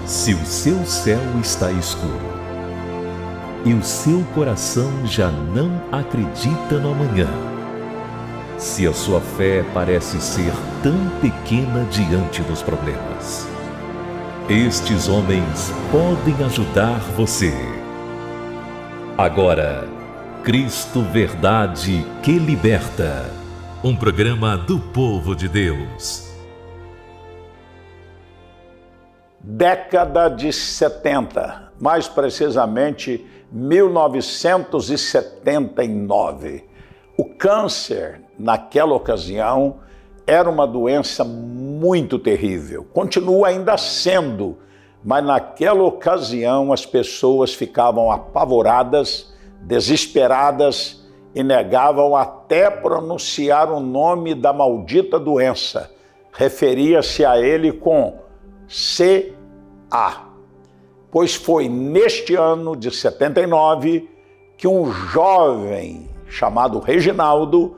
Se o seu céu está escuro e o seu coração já não acredita no amanhã, se a sua fé parece ser tão pequena diante dos problemas, estes homens podem ajudar você. Agora, Cristo Verdade que Liberta, um programa do povo de Deus. Década de 70, mais precisamente 1979. O câncer, naquela ocasião, era uma doença muito terrível. Continua ainda sendo, mas naquela ocasião as pessoas ficavam apavoradas, desesperadas e negavam até pronunciar o nome da maldita doença. Referia-se a ele com CA. Pois foi neste ano de 79 que um jovem chamado Reginaldo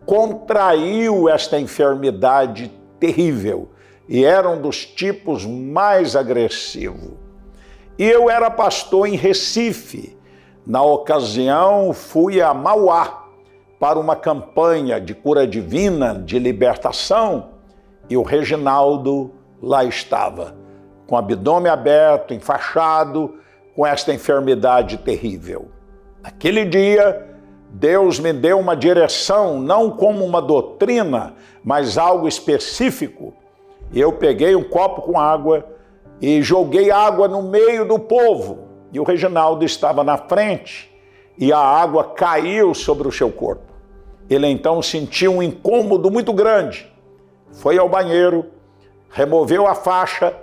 contraiu esta enfermidade terrível e era um dos tipos mais agressivos. E eu era pastor em Recife. Na ocasião, fui a Mauá para uma campanha de cura divina, de libertação, e o Reginaldo lá estava, com o abdômen aberto, enfaixado, com esta enfermidade terrível. Naquele dia, Deus me deu uma direção, não como uma doutrina, mas algo específico. Eu peguei um copo com água e joguei água no meio do povo. E o Reginaldo estava na frente e a água caiu sobre o seu corpo. Ele então sentiu um incômodo muito grande. Foi ao banheiro, removeu a faixa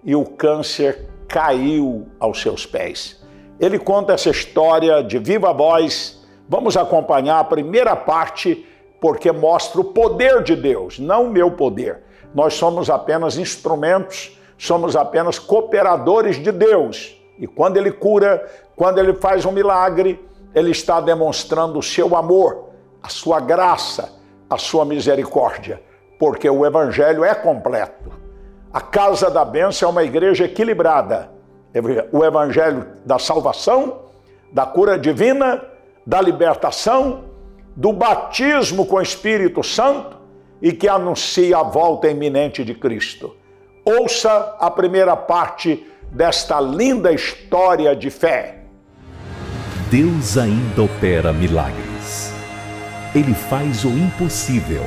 e o câncer caiu aos seus pés. Ele conta essa história de viva voz. Vamos acompanhar a primeira parte, porque mostra o poder de Deus, não o meu poder. Nós somos apenas instrumentos, somos apenas cooperadores de Deus. E quando Ele cura, quando Ele faz um milagre, Ele está demonstrando o seu amor, a sua graça, a sua misericórdia, porque o Evangelho é completo. A Casa da Bênção é uma igreja equilibrada. O Evangelho da salvação, da cura divina, da libertação, do batismo com o Espírito Santo e que anuncia a volta iminente de Cristo. Ouça a primeira parte desta linda história de fé. Deus ainda opera milagres. Ele faz o impossível,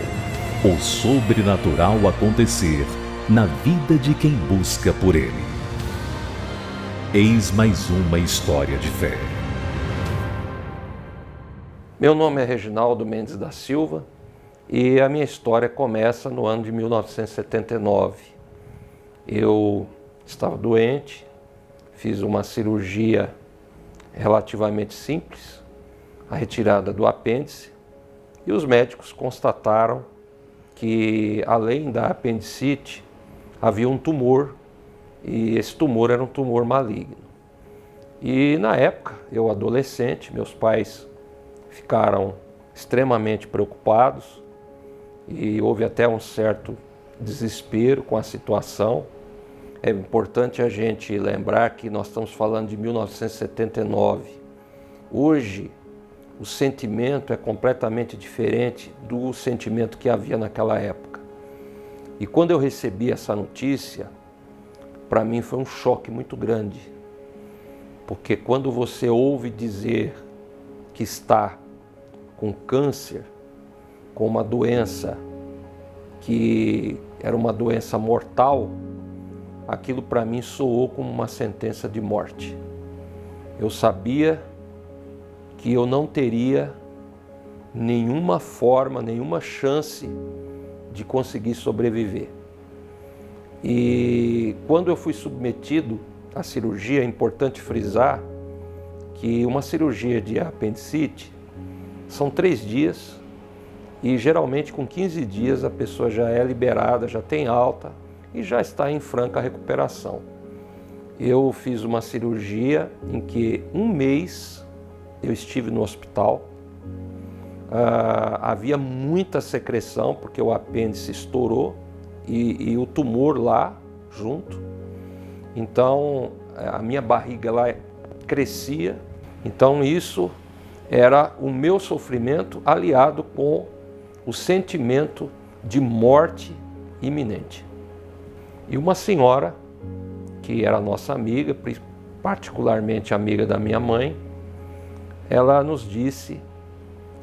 o sobrenatural acontecer na vida de quem busca por Ele. Eis mais uma história de fé. Meu nome é Reginaldo Mendes da Silva e a minha história começa no ano de 1979. Eu estava doente, fiz uma cirurgia relativamente simples, a retirada do apêndice, e os médicos constataram que, além da apendicite, havia um tumor, e esse tumor era um tumor maligno. E na época, eu adolescente, meus pais ficaram extremamente preocupados e houve até um certo desespero com a situação. É importante a gente lembrar que nós estamos falando de 1979. Hoje, o sentimento é completamente diferente do sentimento que havia naquela época. E quando eu recebi essa notícia, para mim foi um choque muito grande. Porque quando você ouve dizer que está com câncer, com uma doença que era uma doença mortal, aquilo para mim soou como uma sentença de morte. Eu sabia que eu não teria nenhuma forma, nenhuma chance de conseguir sobreviver. E quando eu fui submetido à cirurgia, é importante frisar que uma cirurgia de apendicite são 3 dias e geralmente com 15 dias a pessoa já é liberada, já tem alta e já está em franca recuperação. Eu fiz uma cirurgia em que 1 mês eu estive no hospital. Havia muita secreção porque o apêndice estourou e o tumor lá junto. Então a minha barriga ela crescia. Então isso era o meu sofrimento aliado com o sentimento de morte iminente. E uma senhora, que era nossa amiga, particularmente amiga da minha mãe, ela nos disse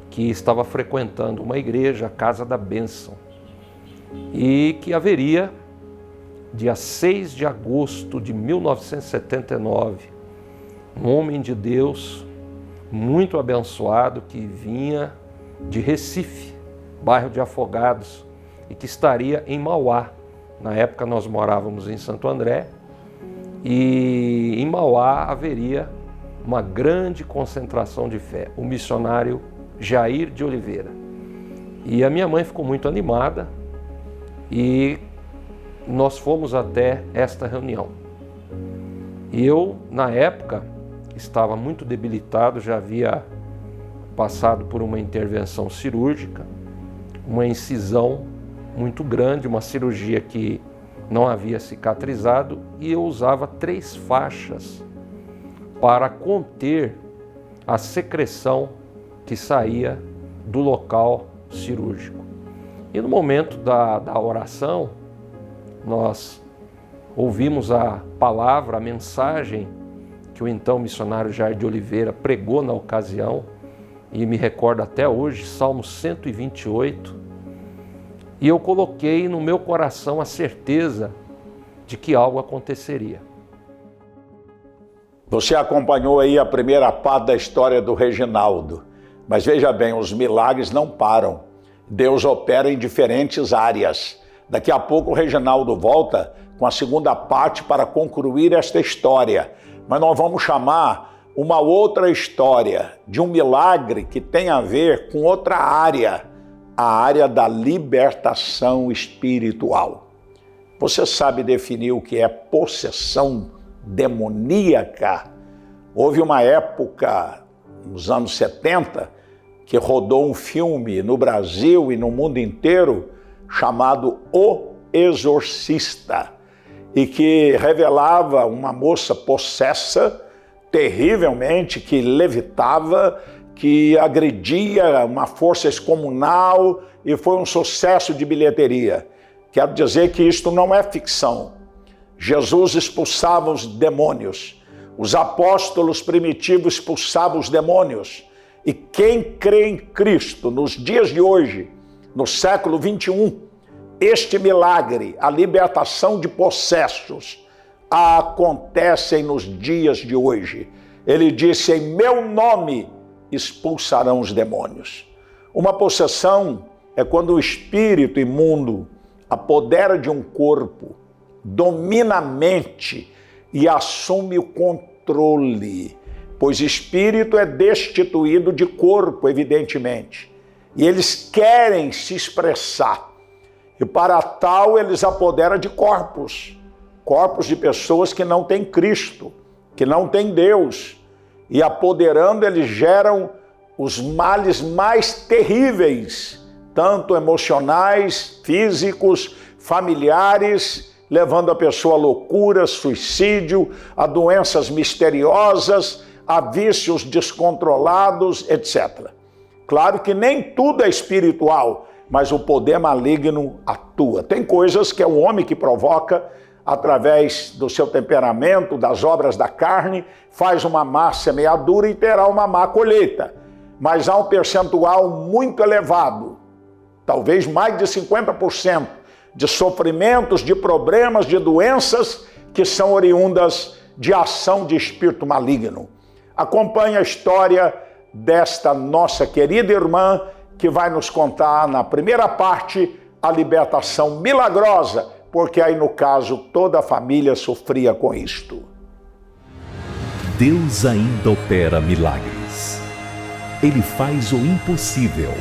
que estava frequentando uma igreja, a Casa da Bênção, e que haveria, dia 6 de agosto de 1979, um homem de Deus muito abençoado que vinha de Recife, bairro de Afogados, e que estaria em Mauá. Na época nós morávamos em Santo André, e em Mauá haveria uma grande concentração de fé, o missionário Jair de Oliveira. E a minha mãe ficou muito animada e nós fomos até esta reunião. E eu, na época, estava muito debilitado, já havia passado por uma intervenção cirúrgica, uma incisão muito grande, uma cirurgia que não havia cicatrizado, e eu usava 3 faixas para conter a secreção que saía do local cirúrgico. E no momento da oração, nós ouvimos a palavra, a mensagem que o então missionário Jair de Oliveira pregou na ocasião, e me recordo até hoje, Salmo 128, e eu coloquei no meu coração a certeza de que algo aconteceria. Você acompanhou aí a primeira parte da história do Reginaldo, mas veja bem, os milagres não param. Deus opera em diferentes áreas. Daqui a pouco o Reginaldo volta com a segunda parte para concluir esta história. Mas nós vamos chamar uma outra história de um milagre que tem a ver com outra área, a área da libertação espiritual. Você sabe definir o que é possessão demoníaca? Houve uma época, nos anos 70, que rodou um filme no Brasil e no mundo inteiro chamado O Exorcista, e que revelava uma moça possessa terrivelmente, que levitava, que agredia uma força excomunal, e foi um sucesso de bilheteria. Quero dizer que isto não é ficção. Jesus expulsava os demônios, os apóstolos primitivos expulsavam os demônios, e quem crê em Cristo nos dias de hoje, no século 21, este milagre, a libertação de possessos, acontecem nos dias de hoje. Ele disse: em meu nome expulsarão os demônios. Uma possessão é quando o espírito imundo apodera de um corpo, domina a mente e assume o controle, pois espírito é destituído de corpo, evidentemente, e eles querem se expressar. E para tal eles apoderam de corpos de pessoas que não têm Cristo, que não têm Deus. E apoderando, eles geram os males mais terríveis, tanto emocionais, físicos, familiares, levando a pessoa a loucura, suicídio, a doenças misteriosas, a vícios descontrolados, etc. Claro que nem tudo é espiritual, mas o poder maligno atua. Tem coisas que é o homem que provoca através do seu temperamento, das obras da carne, faz uma má semeadura e terá uma má colheita. Mas há um percentual muito elevado, talvez mais de 50%, de sofrimentos, de problemas, de doenças que são oriundas de ação de espírito maligno. Acompanhe a história desta nossa querida irmã, que vai nos contar na primeira parte a libertação milagrosa, porque aí no caso toda a família sofria com isto. Deus ainda opera milagres. Ele faz o impossível,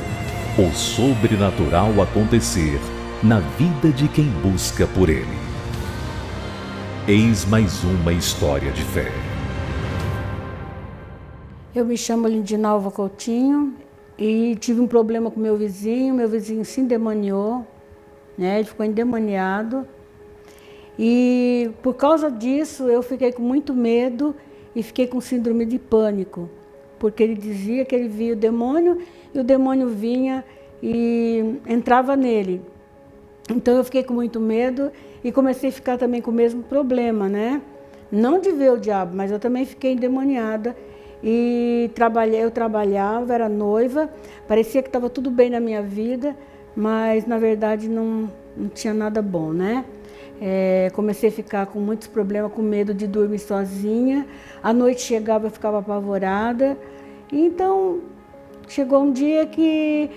o sobrenatural acontecer na vida de quem busca por Ele. Eis mais uma história de fé. Eu me chamo Lindinalva Coutinho e tive um problema com meu vizinho se endemoniou, né? Ele ficou endemoniado. E por causa disso eu fiquei com muito medo e fiquei com síndrome de pânico, porque ele dizia que ele via o demônio e o demônio vinha e entrava nele. Então eu fiquei com muito medo e comecei a ficar também com o mesmo problema, né? Não de ver o diabo, mas eu também fiquei endemoniada. E eu trabalhava, era noiva, parecia que estava tudo bem na minha vida, mas na verdade não tinha nada bom, né? Comecei a ficar com muitos problemas, com medo de dormir sozinha. À noite chegava, eu ficava apavorada. Então chegou um dia que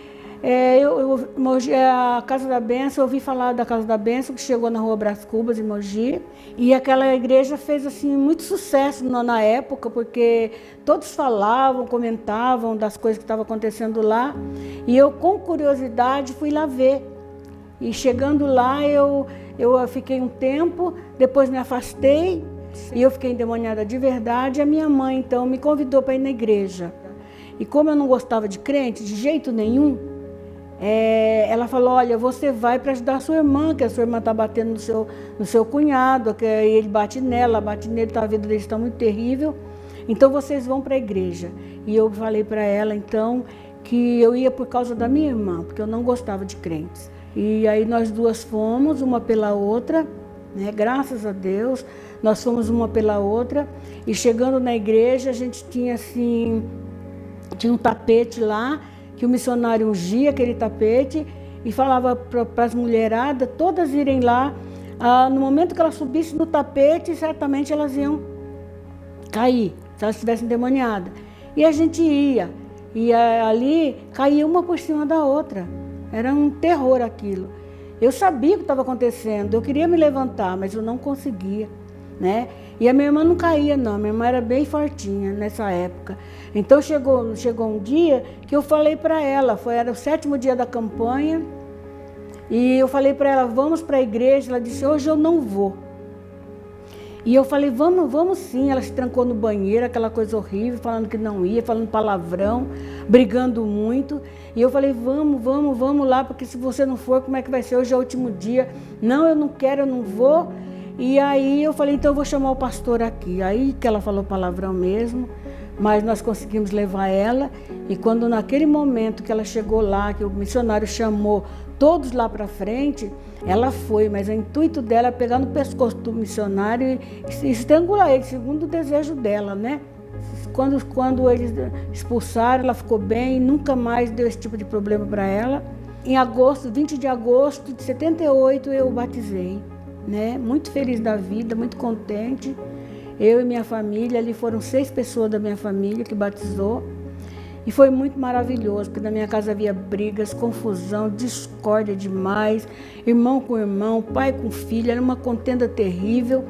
a Casa da Bênção, eu ouvi falar da Casa da Bênção, que chegou na Rua Brás Cubas, em Mogi, e aquela igreja fez assim muito sucesso na época, porque todos falavam, comentavam das coisas que estavam acontecendo lá, e eu com curiosidade fui lá ver. E chegando lá eu fiquei um tempo, depois me afastei, e eu fiquei endemoniada de verdade. A minha mãe então me convidou para ir na igreja, e como eu não gostava de crente de jeito nenhum, ela falou: olha, você vai para ajudar a sua irmã, que a sua irmã está batendo no seu cunhado, que ele bate nela, bate nele, a vida deles está muito terrível, então vocês vão para a igreja. E eu falei para ela então que eu ia por causa da minha irmã, porque eu não gostava de crentes. E aí nós duas fomos, uma pela outra, né? Graças a Deus, nós fomos uma pela outra, e chegando na igreja a gente tinha um tapete lá, que o missionário ungia aquele tapete e falava para as mulheradas todas irem lá. No momento que elas subissem no tapete, certamente elas iam cair, se elas estivessem endemoniadas. E a gente ia, e ali caía uma por cima da outra. Era um terror aquilo. Eu sabia o que estava acontecendo, eu queria me levantar, mas eu não conseguia, né? E a minha irmã não caía não, minha irmã era bem fortinha nessa época. Então chegou um dia que eu falei para ela, era o 7º dia da campanha, e eu falei para ela: vamos para a igreja. Ela disse: hoje eu não vou. E eu falei: vamos sim. Ela se trancou no banheiro, aquela coisa horrível, falando que não ia, falando palavrão, brigando muito. E eu falei: vamos lá, porque se você não for, como é que vai ser? Hoje é o último dia. Não, eu não quero, eu não vou. E aí eu falei: então eu vou chamar o pastor aqui. Aí que ela falou palavrão mesmo, mas nós conseguimos levar ela. E quando naquele momento que ela chegou lá, que o missionário chamou todos lá para frente, ela foi, mas o intuito dela é pegar no pescoço do missionário e estrangular ele, segundo o desejo dela, né? Quando eles expulsaram, ela ficou bem, nunca mais deu esse tipo de problema para ela. Em agosto, 20 de agosto de 78, eu batizei, né? Muito feliz da vida, muito contente. Eu e minha família, ali foram 6 pessoas da minha família que batizou. E foi muito maravilhoso, porque na minha casa havia brigas, confusão, discórdia demais, irmão com irmão, pai com filho, era uma contenda terrível.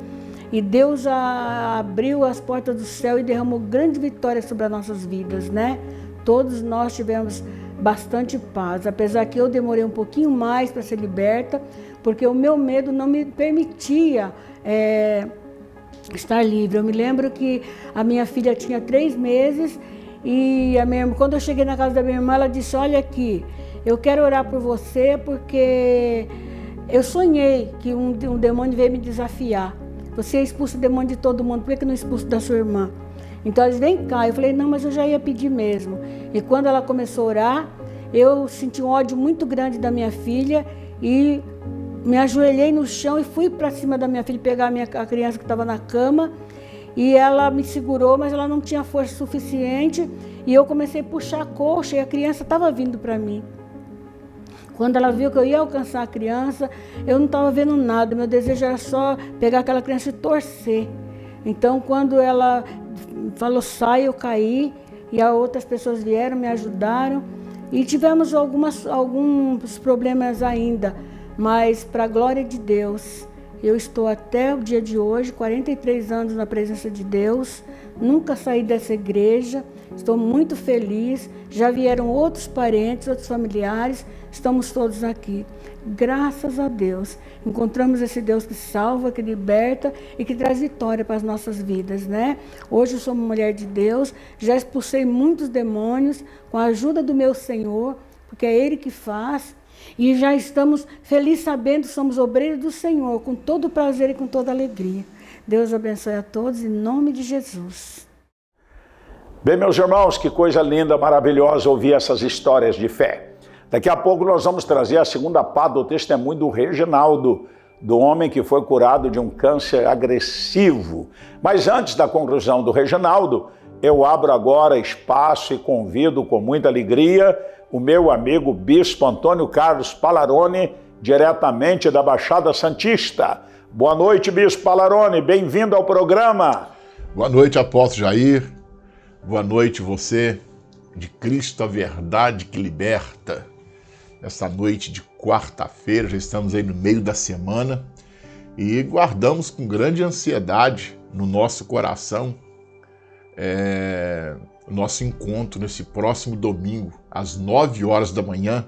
E Deus abriu as portas do céu e derramou grande vitória sobre as nossas vidas, né? Todos nós tivemos bastante paz, apesar que eu demorei um pouquinho mais para ser liberta, porque o meu medo não me permitia estar livre. Eu me lembro que a minha filha tinha 3 meses e quando eu cheguei na casa da minha irmã, ela disse: olha aqui, eu quero orar por você porque eu sonhei que um demônio veio me desafiar. Você expulsa o demônio de todo mundo, por que não expulsa da sua irmã? Então eles: vem cá. Eu falei: não, mas eu já ia pedir mesmo. E quando ela começou a orar, eu senti um ódio muito grande da minha filha e me ajoelhei no chão e fui para cima da minha filha pegar a criança que estava na cama. E ela me segurou, mas ela não tinha força suficiente. E eu comecei a puxar a coxa e a criança estava vindo para mim. Quando ela viu que eu ia alcançar a criança, eu não estava vendo nada. Meu desejo era só pegar aquela criança e torcer. Então, quando ela falou sai, eu caí. E outras pessoas vieram, me ajudaram. E tivemos alguns problemas ainda. Mas, para a glória de Deus, eu estou até o dia de hoje, 43 anos na presença de Deus, nunca saí dessa igreja, estou muito feliz, já vieram outros parentes, outros familiares, estamos todos aqui. Graças a Deus, encontramos esse Deus que salva, que liberta e que traz vitória para as nossas vidas, né? Hoje eu sou uma mulher de Deus, já expulsei muitos demônios com a ajuda do meu Senhor, porque é Ele que faz. E já estamos felizes sabendo que somos obreiros do Senhor, com todo prazer e com toda alegria. Deus abençoe a todos, em nome de Jesus. Bem, meus irmãos, que coisa linda, maravilhosa ouvir essas histórias de fé. Daqui a pouco nós vamos trazer a segunda parte do testemunho do Reginaldo, do homem que foi curado de um câncer agressivo. Mas antes da conclusão do Reginaldo, eu abro agora espaço e convido com muita alegria o meu amigo Bispo Antônio Carlos Palarone, diretamente da Baixada Santista. Boa noite, Bispo Palarone, bem-vindo ao programa. Boa noite, apóstolo Jair. Boa noite, você de Cristo, a verdade que liberta. Essa noite de quarta-feira, já estamos aí no meio da semana e guardamos com grande ansiedade no nosso coração o nosso encontro nesse próximo domingo, às 9 horas da manhã,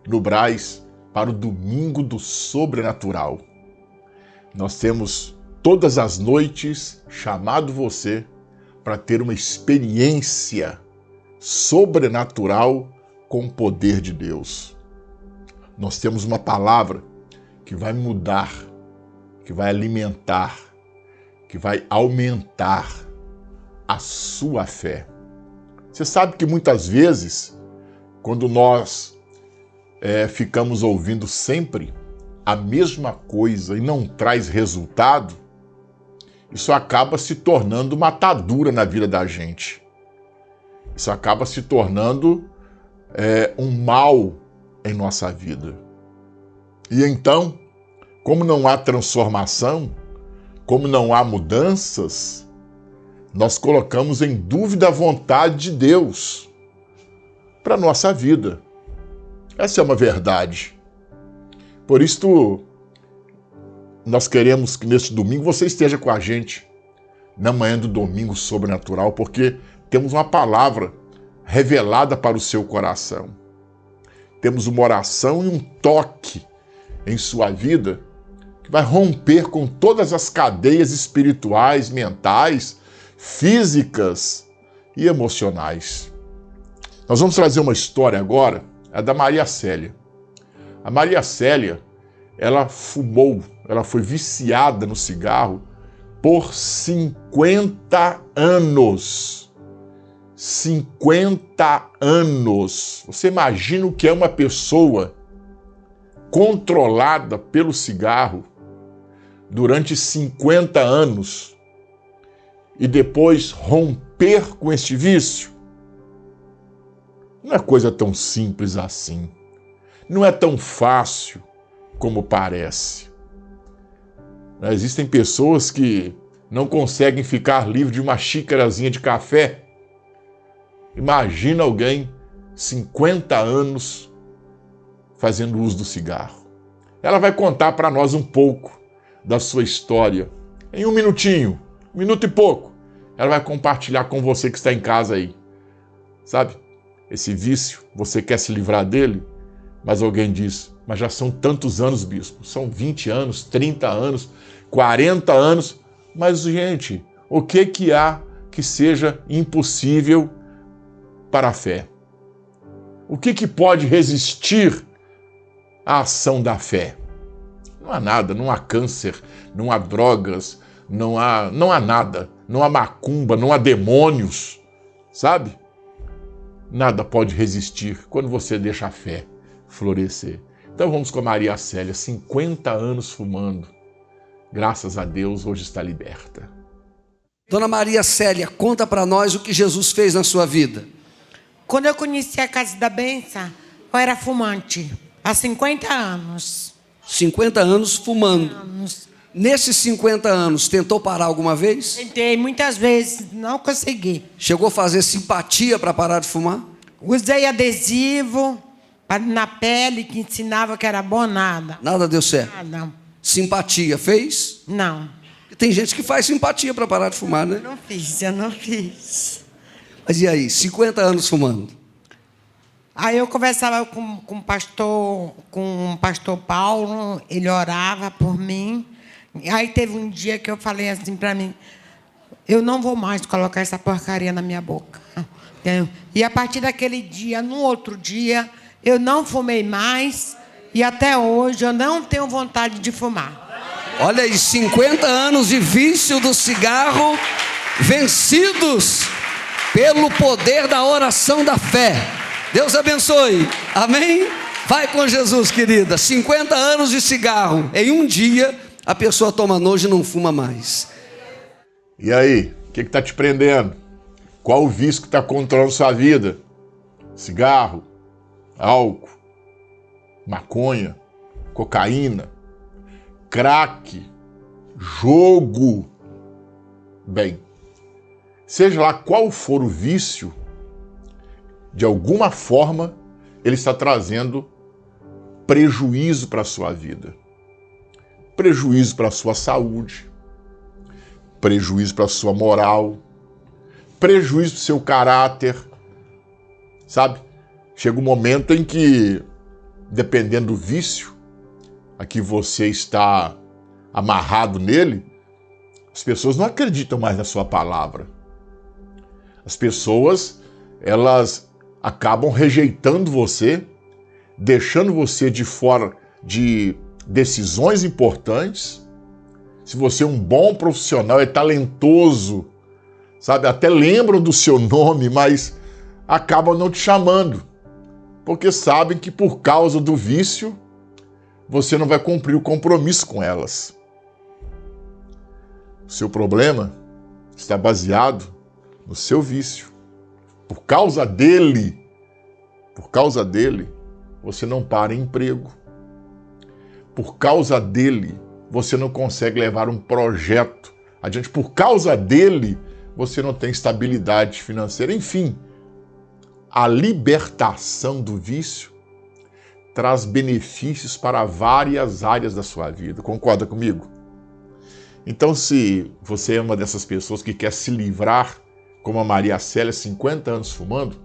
no Brás, para o Domingo do Sobrenatural. Nós temos todas as noites chamado você para ter uma experiência sobrenatural com o poder de Deus. Nós temos uma palavra que vai mudar, que vai alimentar, que vai aumentar a sua fé. Você sabe que muitas vezes, quando nós ficamos ouvindo sempre a mesma coisa e não traz resultado, isso acaba se tornando uma atadura na vida da gente. Isso acaba se tornando um mal em nossa vida. E então, como não há transformação, como não há mudanças, nós colocamos em dúvida a vontade de Deus para a nossa vida. Essa é uma verdade. Por isso, nós queremos que neste domingo você esteja com a gente, na manhã do Domingo Sobrenatural, porque temos uma palavra revelada para o seu coração. Temos uma oração e um toque em sua vida que vai romper com todas as cadeias espirituais, mentais, físicas e emocionais. Nós vamos trazer uma história agora, a da Maria Célia. A Maria Célia, ela fumou, ela foi viciada no cigarro por 50 anos. 50 anos. Você imagina o que é uma pessoa controlada pelo cigarro durante 50 anos e depois romper com este vício? Não é coisa tão simples assim. Não é tão fácil como parece. Existem pessoas que não conseguem ficar livre de uma xícarazinha de café. Imagina alguém 50 anos fazendo uso do cigarro. Ela vai contar para nós um pouco da sua história. Em um minutinho, 1 minuto e pouco, ela vai compartilhar com você que está em casa aí. Sabe, esse vício, você quer se livrar dele, mas alguém diz, mas já são tantos anos, bispo, são 20 anos, 30 anos, 40 anos, mas gente, o que há que seja impossível para a fé? O que pode resistir à ação da fé? Não há nada, não há câncer, não há drogas, não há nada, não há macumba, não há demônios, sabe? Nada pode resistir quando você deixa a fé florescer. Então vamos com a Maria Célia, 50 anos fumando. Graças a Deus, hoje está liberta. Dona Maria Célia, conta para nós o que Jesus fez na sua vida. Quando eu conheci a Casa da Bênção, eu era fumante, há 50 anos. 50 anos fumando. Nesses 50 anos, tentou parar alguma vez? Tentei muitas vezes, não consegui. Chegou a fazer simpatia para parar de fumar? Usei adesivo na pele que ensinava que era bom, nada. Nada deu certo? Nada. Simpatia, fez? Não. Tem gente que faz simpatia para parar de fumar, né? Eu não fiz. Mas e aí, 50 anos fumando? Aí eu conversava com o pastor Paulo, ele orava por mim. Aí teve um dia que eu falei assim para mim, eu não vou mais colocar essa porcaria na minha boca. E a partir daquele dia, no outro dia, eu não fumei mais E até hoje eu não tenho vontade de fumar. Olha aí, 50 anos de vício do cigarro vencidos pelo poder da oração da fé. Deus abençoe. Amém? Vai com Jesus, querida. 50 anos de cigarro. Em um dia, a pessoa toma nojo e não fuma mais. E aí, o que está te prendendo? Qual o vício que está controlando sua vida? Cigarro, álcool, maconha, cocaína, crack, jogo. Bem, seja lá qual for o vício, de alguma forma ele está trazendo prejuízo para a sua vida, prejuízo para a sua saúde, prejuízo para a sua moral, prejuízo para o seu caráter, sabe? Chega um momento em que, dependendo do vício a que você está amarrado nele, as pessoas não acreditam mais na sua palavra. As pessoas, elas acabam rejeitando você, deixando você de fora de decisões importantes. Se você é um bom profissional, é talentoso, sabe? Até lembram do seu nome, mas acabam não te chamando, porque sabem que por causa do vício, você não vai cumprir o compromisso com elas. O seu problema está baseado no seu vício. Por causa dele, você não para em emprego. Por causa dele, você não consegue levar um projeto adiante. Por causa dele, você não tem estabilidade financeira. Enfim, a libertação do vício traz benefícios para várias áreas da sua vida. Concorda comigo? Então, se você é uma dessas pessoas que quer se livrar, como a Maria Célia, 50 anos fumando,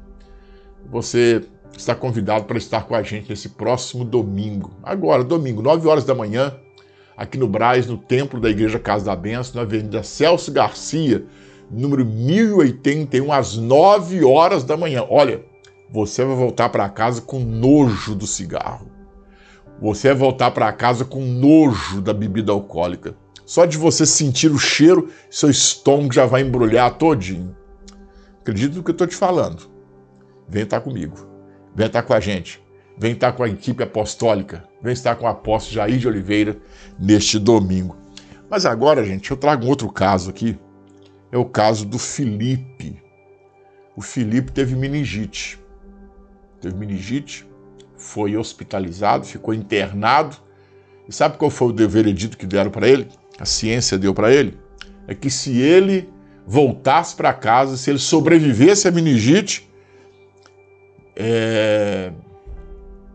você está convidado para estar com a gente nesse próximo domingo. Agora, domingo, 9 horas da manhã, aqui no Brás, no Templo da Igreja Casa da Bênção, na Avenida Celso Garcia, número 1081, às 9 horas da manhã. Olha, você vai voltar para casa com nojo do cigarro. Você vai voltar para casa com nojo da bebida alcoólica. Só de você sentir o cheiro, seu estômago já vai embrulhar todinho. Acredita no que eu estou te falando. Vem estar comigo. Vem estar com a gente. Vem estar com a equipe apostólica. Vem estar com o apóstolo Jair de Oliveira neste domingo. Mas agora, gente, eu trago um outro caso aqui. É o caso do Felipe. O Felipe teve meningite. Foi hospitalizado, ficou internado. E sabe qual foi o veredito que deram para ele? A ciência deu para ele? É que se ele voltasse para casa, se ele sobrevivesse à meningite,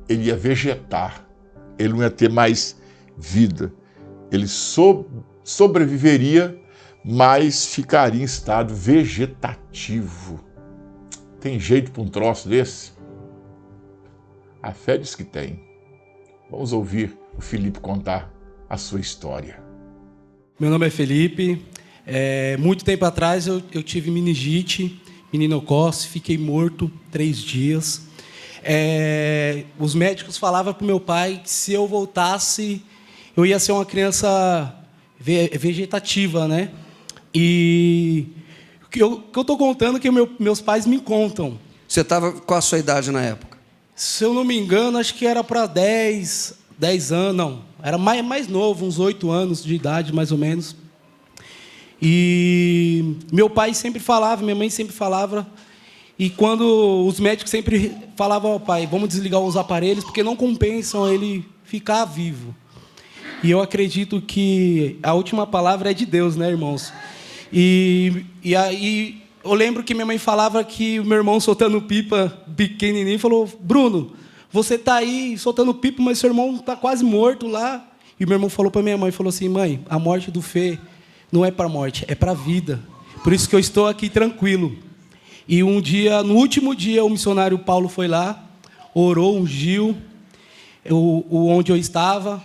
ele ia vegetar. Ele não ia ter mais vida. Ele sobreviveria, mas ficaria em estado vegetativo. Tem jeito para um troço desse? A fé diz que tem. Vamos ouvir o Felipe contar a sua história. Meu nome é Felipe. Muito tempo atrás eu tive meningite, meninocosse, fiquei morto 3 dias. Os médicos falavam para o meu pai que se eu voltasse, eu ia ser uma criança vegetativa, né? E o que eu estou contando é que meus pais me contam. Você estava com a sua idade na época? Se eu não me engano, acho que era para 10 anos, não. Era mais novo, uns 8 anos de idade, mais ou menos. E meu pai sempre falava, minha mãe sempre falava, e quando os médicos sempre falavam ao pai, vamos desligar os aparelhos, porque não compensam ele ficar vivo. E eu acredito que a última palavra é de Deus, né, irmãos? E aí eu lembro que minha mãe falava que o meu irmão soltando pipa pequenininho falou, Bruno, você está aí soltando pipa, mas seu irmão está quase morto lá. E meu irmão falou para minha mãe, falou assim, mãe, a morte do Fê não é para a morte, é para a vida. Por isso que eu estou aqui tranquilo. E um dia, no último dia, o missionário Paulo foi lá, orou, ungiu onde eu estava.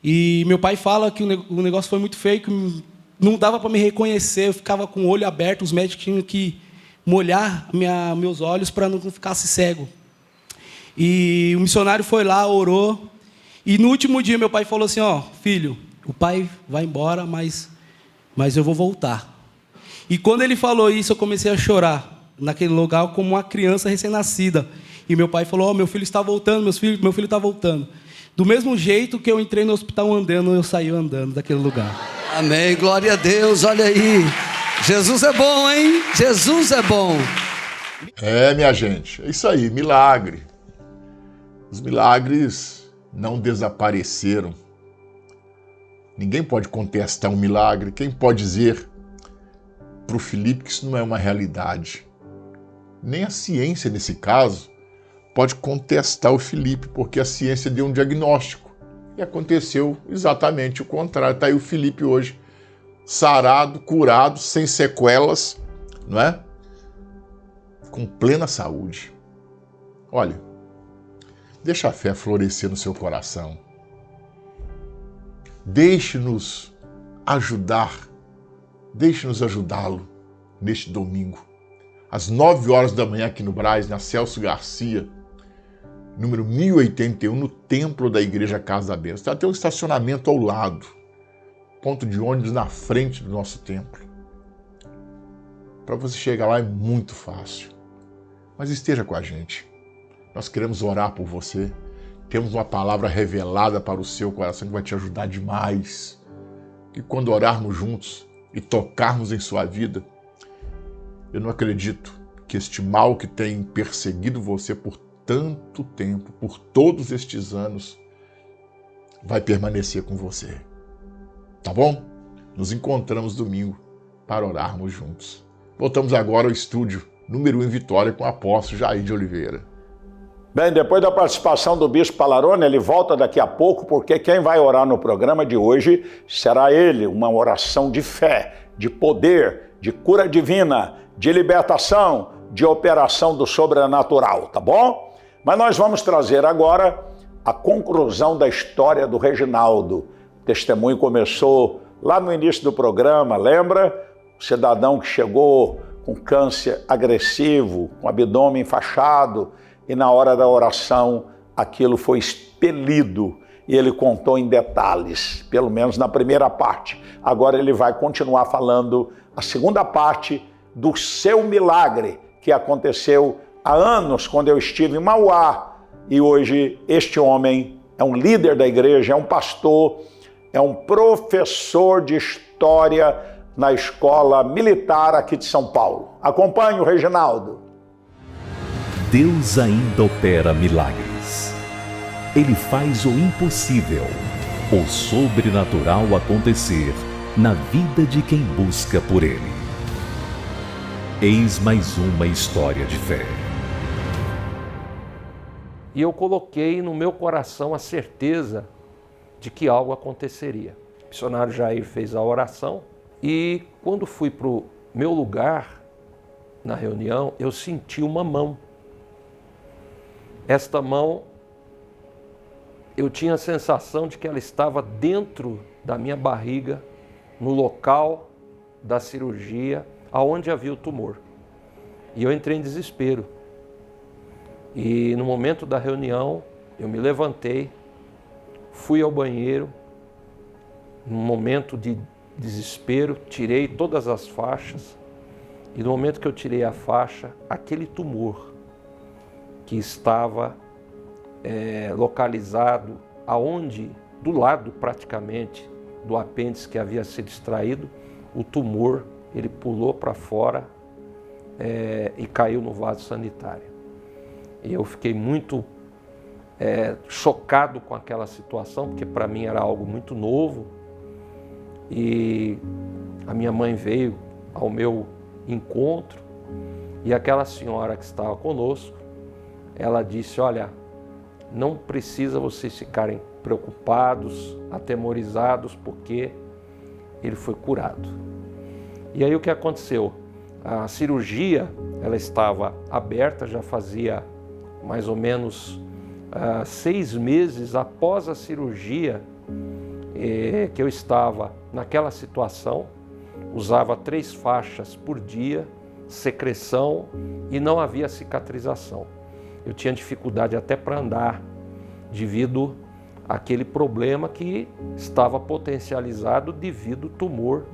E meu pai fala que o negócio foi muito feio, que não dava para me reconhecer, eu ficava com o olho aberto, os médicos tinham que molhar meus olhos para não ficasse cego. E o missionário foi lá, orou, E no último dia meu pai falou assim, ó, filho, o pai vai embora, mas eu vou voltar. E quando ele falou isso, eu comecei a chorar naquele lugar como uma criança recém-nascida. E meu pai falou, ó, meu filho está voltando, meu filho está voltando. Do mesmo jeito que eu entrei no hospital andando, eu saí andando daquele lugar. Amém, glória a Deus, olha aí. Jesus é bom, hein? Jesus é bom. É, minha gente, é isso aí, milagre. Os milagres não desapareceram. Ninguém pode contestar um milagre. Quem pode dizer para o Felipe que isso não é uma realidade? Nem a ciência, nesse caso, pode contestar o Felipe, porque a ciência deu um diagnóstico. E aconteceu exatamente o contrário. Está aí o Felipe hoje, sarado, curado, sem sequelas, não é? Com plena saúde. Olha, deixa a fé florescer no seu coração. Deixe-nos ajudar, deixe-nos ajudá-lo neste domingo, às 9 horas da manhã aqui no Brás, na Celso Garcia, número 1081, no templo da Igreja Casa da Bênção. Tem um estacionamento ao lado, ponto de ônibus na frente do nosso templo. Para você chegar lá é muito fácil, mas esteja com a gente. Nós queremos orar por você. Temos uma palavra revelada para o seu coração que vai te ajudar demais. E quando orarmos juntos e tocarmos em sua vida, eu não acredito que este mal que tem perseguido você por tanto tempo, por todos estes anos, vai permanecer com você. Tá bom? Nos encontramos domingo para orarmos juntos. Voltamos agora ao estúdio número 1 em Vitória com o apóstolo Jair de Oliveira. Bem, depois da participação do Bispo Palarone, ele volta daqui a pouco, porque quem vai orar no programa de hoje será ele, uma oração de fé, de poder, de cura divina, de libertação, de operação do sobrenatural, tá bom? Mas nós vamos trazer agora a conclusão da história do Reginaldo. O testemunho começou lá no início do programa, lembra? O cidadão que chegou com câncer agressivo, com abdômen enfaixado, e na hora da oração aquilo foi expelido e ele contou em detalhes, pelo menos na primeira parte. Agora ele vai continuar falando a segunda parte do seu milagre que aconteceu há anos quando eu estive em Mauá, e hoje este homem é um líder da igreja, é um pastor, é um professor de história na escola militar aqui de São Paulo. Acompanhe o Reginaldo. Deus ainda opera milagres. Ele faz o impossível, o sobrenatural acontecer na vida de quem busca por Ele. Eis mais uma história de fé. E eu coloquei no meu coração a certeza de que algo aconteceria. O missionário Jair fez a oração e quando fui para o meu lugar na reunião, eu senti uma mão. Esta mão, eu tinha a sensação de que ela estava dentro da minha barriga, no local da cirurgia, aonde havia o tumor. E eu entrei em desespero. E no momento da reunião, eu me levantei, fui ao banheiro, num momento de desespero, tirei todas as faixas, e no momento que eu tirei a faixa, aquele tumor que estava localizado aonde, do lado praticamente do apêndice que havia sido extraído, o tumor, ele pulou para fora e caiu no vaso sanitário. E eu fiquei muito chocado com aquela situação, porque para mim era algo muito novo. E a minha mãe veio ao meu encontro e aquela senhora que estava conosco, ela disse, olha, não precisa vocês ficarem preocupados, atemorizados, porque ele foi curado. E aí o que aconteceu? A cirurgia, ela estava aberta, já fazia mais ou menos 6 meses após a cirurgia que eu estava naquela situação, usava 3 faixas por dia, secreção e não havia cicatrização. Eu tinha dificuldade até para andar devido aquele problema que estava potencializado devido ao tumor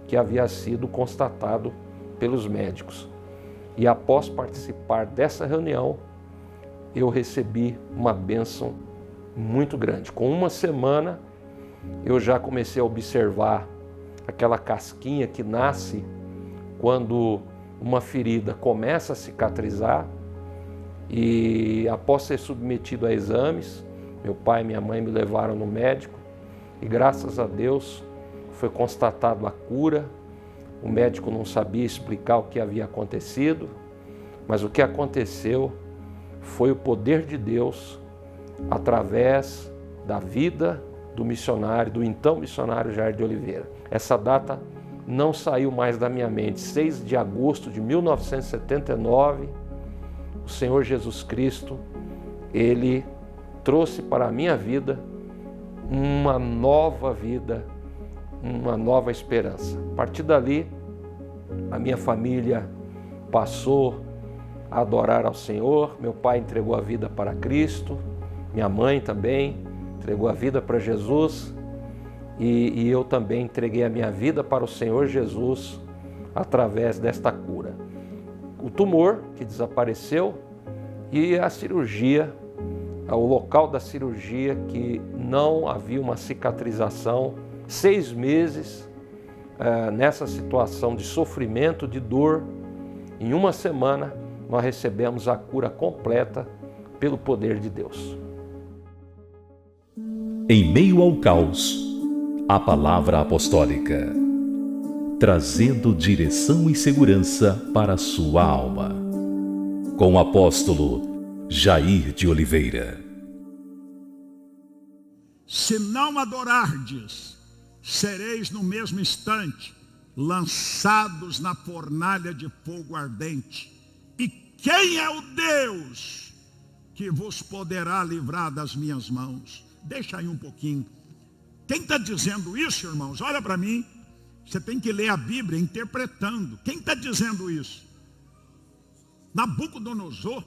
que havia sido constatado pelos médicos. E após participar dessa reunião, eu recebi uma bênção muito grande. Com uma semana, eu já comecei a observar aquela casquinha que nasce quando uma ferida começa a cicatrizar. E após ser submetido a exames, meu pai e minha mãe me levaram no médico e graças a Deus foi constatado a cura. O médico não sabia explicar o que havia acontecido, mas o que aconteceu foi o poder de Deus através da vida do missionário, do então missionário Jair de Oliveira. Essa data não saiu mais da minha mente. 6 de agosto de 1979, o Senhor Jesus Cristo, Ele trouxe para a minha vida uma nova vida, uma nova esperança. A partir dali, a minha família passou a adorar ao Senhor. Meu pai entregou a vida para Cristo, minha mãe também entregou a vida para Jesus e eu também entreguei a minha vida para o Senhor Jesus através desta cura. O tumor que desapareceu e a cirurgia, o local da cirurgia que não havia uma cicatrização, 6 meses nessa situação de sofrimento, de dor. Em uma semana nós recebemos a cura completa pelo poder de Deus. Em meio ao caos, a palavra apostólica, trazendo direção e segurança para a sua alma. Com o apóstolo Jair de Oliveira. Se não adorardes, sereis no mesmo instante lançados na fornalha de fogo ardente. E quem é o Deus que vos poderá livrar das minhas mãos? Deixa aí um pouquinho. Quem está dizendo isso, irmãos? Olha para mim. Você tem que ler a Bíblia interpretando. Quem está dizendo isso? Nabucodonosor.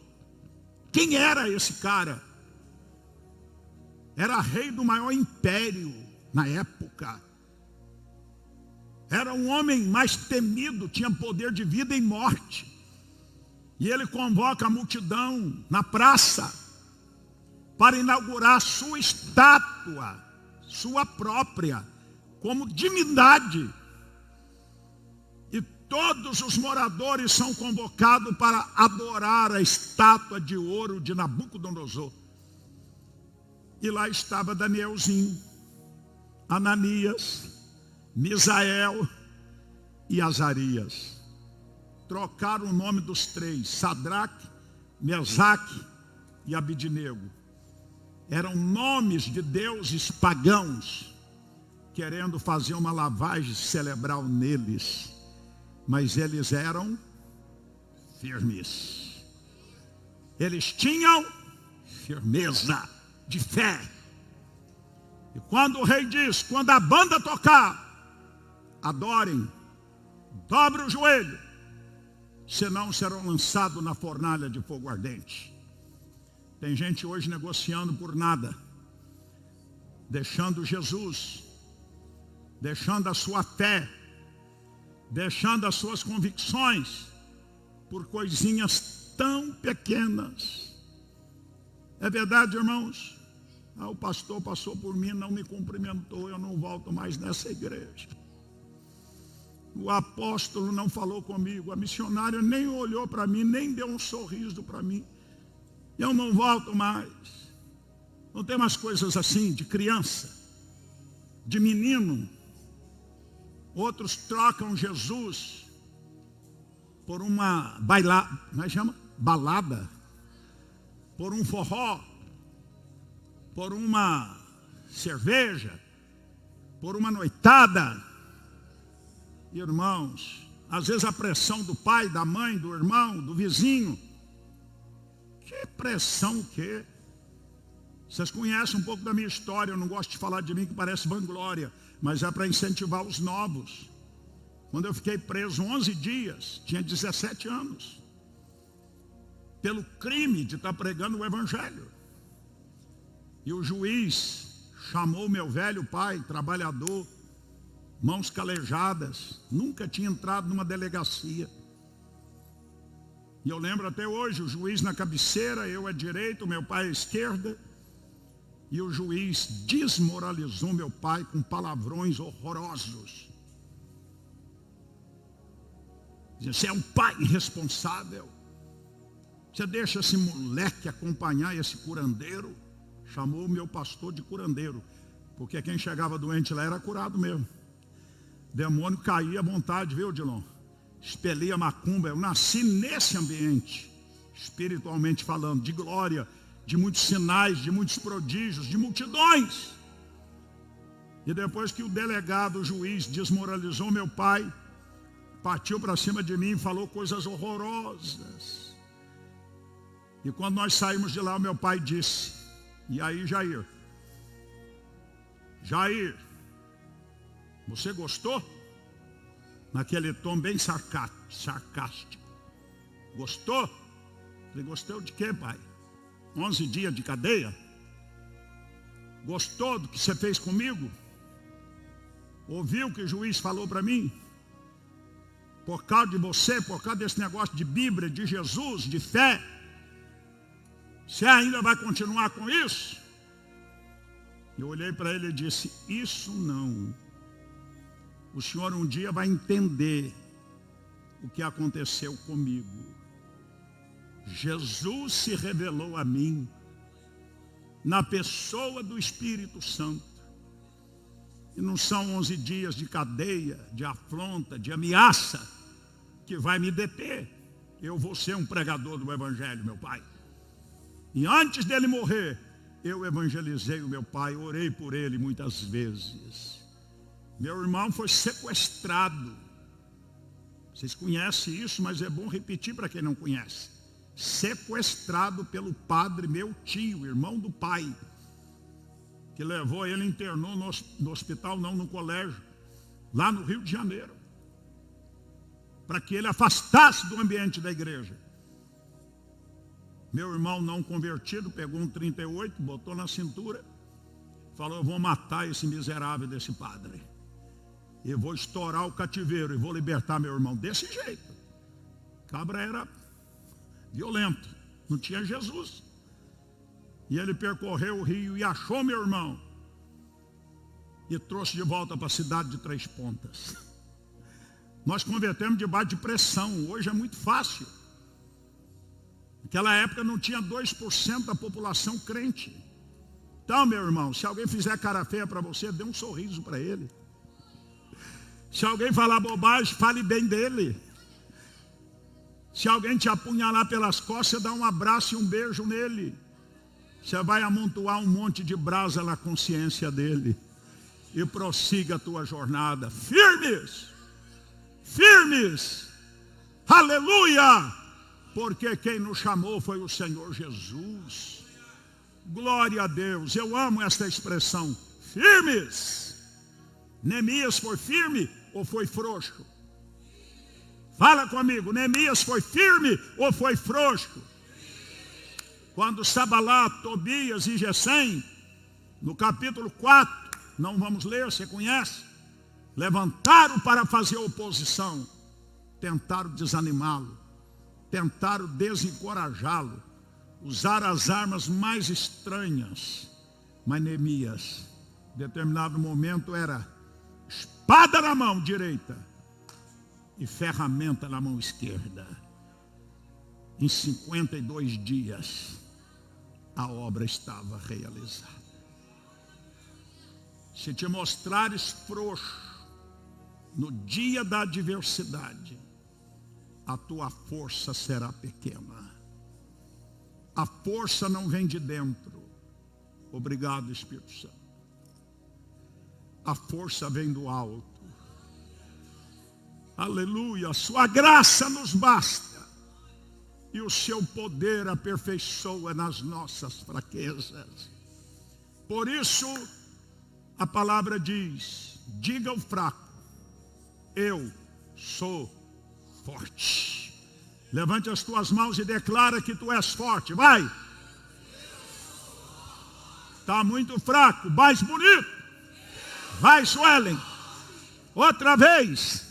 Quem era esse cara? Era rei do maior império na época. Era um homem mais temido, tinha poder de vida e morte. E ele convoca a multidão na praça para inaugurar sua estátua, sua própria, como divindade. E todos os moradores são convocados para adorar a estátua de ouro de Nabucodonosor. E lá estava Danielzinho, Ananias, Misael e Azarias. Trocaram o nome dos 3, Sadraque, Mesaque e Abidnego. Eram nomes de deuses pagãos, querendo fazer uma lavagem cerebral neles. Mas eles eram firmes. Eles tinham firmeza de fé. E quando o rei diz, quando a banda tocar, adorem, dobre o joelho, senão serão lançados na fornalha de fogo ardente. Tem gente hoje negociando por nada, deixando Jesus, deixando a sua fé, deixando as suas convicções por coisinhas tão pequenas. É verdade, irmãos? O pastor passou por mim, não me cumprimentou, eu não volto mais nessa igreja. O apóstolo não falou comigo, a missionária nem olhou para mim, nem deu um sorriso para mim. Eu não volto mais. Não tem mais coisas assim, de criança, de menino. Outros trocam Jesus por uma balada, por um forró, por uma cerveja, por uma noitada. Irmãos, às vezes a pressão do pai, da mãe, do irmão, do vizinho. Que pressão o quê? Vocês conhecem um pouco da minha história, eu não gosto de falar de mim que parece vanglória, mas é para incentivar os novos. Quando eu fiquei preso 11 dias, tinha 17 anos, pelo crime de estar pregando o evangelho. E o juiz chamou meu velho pai, trabalhador, mãos calejadas, nunca tinha entrado numa delegacia. E eu lembro até hoje, o juiz na cabeceira, eu à direita, o meu pai à esquerda. E o juiz desmoralizou meu pai com palavrões horrorosos. Você é um pai irresponsável. Você deixa esse moleque acompanhar esse curandeiro. Chamou o meu pastor de curandeiro, porque quem chegava doente lá era curado mesmo. Demônio caía à vontade, viu, Dilon? Expelia macumba. Eu nasci nesse ambiente, espiritualmente falando, de glória, de muitos sinais, de muitos prodígios, de multidões. E depois que o delegado, o juiz, desmoralizou meu pai, partiu para cima de mim e falou coisas horrorosas. E quando nós saímos de lá, o meu pai disse: e aí, Jair? Jair, você gostou? Naquele tom bem sarcástico. Gostou? Falei: gostou de quê, pai? 11 dias de cadeia? Gostou do que você fez comigo? Ouviu o que o juiz falou para mim? Por causa de você, por causa desse negócio de Bíblia, de Jesus, de fé, você ainda vai continuar com isso? Eu olhei para ele e disse: isso não. O senhor um dia vai entender o que aconteceu comigo. Jesus se revelou a mim na pessoa do Espírito Santo. E não são 11 dias de cadeia, de afronta, de ameaça que vai me deter. Eu vou ser um pregador do Evangelho, meu pai. E antes dele morrer, eu evangelizei o meu pai, orei por ele muitas vezes. Meu irmão foi sequestrado. Vocês conhecem isso, mas é bom repetir para quem não conhece. Sequestrado pelo padre, meu tio, irmão do pai, que levou ele, internou no hospital, não no colégio, lá no Rio de Janeiro, para que ele afastasse do ambiente da igreja. Meu irmão não convertido pegou um 38, botou na cintura, falou: eu vou matar esse miserável desse padre, eu vou estourar o cativeiro e vou libertar meu irmão. Desse jeito. Cabra era violento, não tinha Jesus. E ele percorreu o rio e achou meu irmão e trouxe de volta para a cidade de Três Pontas. Nós convertemos debaixo de pressão. Hoje é muito fácil. Naquela época não tinha 2% da população crente. Então, meu irmão, se alguém fizer cara feia para você, dê um sorriso para ele. Se alguém falar bobagem, fale bem dele. Se alguém te apunhalar pelas costas, dá um abraço e um beijo nele. Você vai amontoar um monte de brasa na consciência dele. E prossiga a tua jornada. Firmes! Firmes! Aleluia! Porque quem nos chamou foi o Senhor Jesus. Glória a Deus. Eu amo esta expressão. Firmes! Neemias foi firme ou foi frouxo? Fala comigo. Neemias foi firme ou foi frouxo? Quando Sanbalat, Tobias e Gesem, no capítulo 4, não vamos ler, você conhece, levantaram para fazer oposição, tentaram desanimá-lo, tentaram desencorajá-lo, usaram as armas mais estranhas. Mas Neemias, em determinado momento, era espada na mão direita e ferramenta na mão esquerda. Em 52 dias, a obra estava realizada. Se te mostrares frouxo no dia da adversidade, a tua força será pequena. A força não vem de dentro. Obrigado, Espírito Santo. A força vem do alto. Aleluia. A sua graça nos basta. E o seu poder aperfeiçoa nas nossas fraquezas. Por isso, a palavra diz: diga ao fraco, eu sou forte. Levante as tuas mãos e declara que tu és forte. Vai. Está muito fraco. Mais bonito. Vai, Suelen. Outra vez.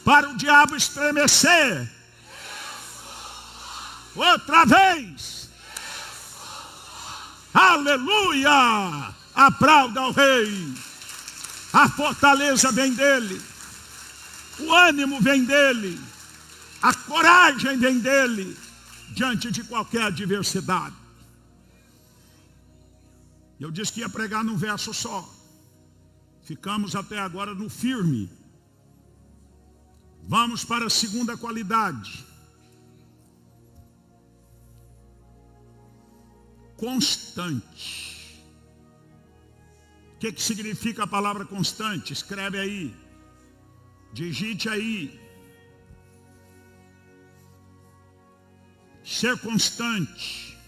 Para o diabo estremecer. Outra vez. Aleluia! Aplauda ao Rei. A fortaleza vem dele. O ânimo vem dele. A coragem vem dele. Diante de qualquer adversidade. Eu disse que ia pregar num verso só. Ficamos até agora no firme. Vamos para a segunda qualidade. Constante. O que significa a palavra constante? Escreve aí. Digite aí. Ser constante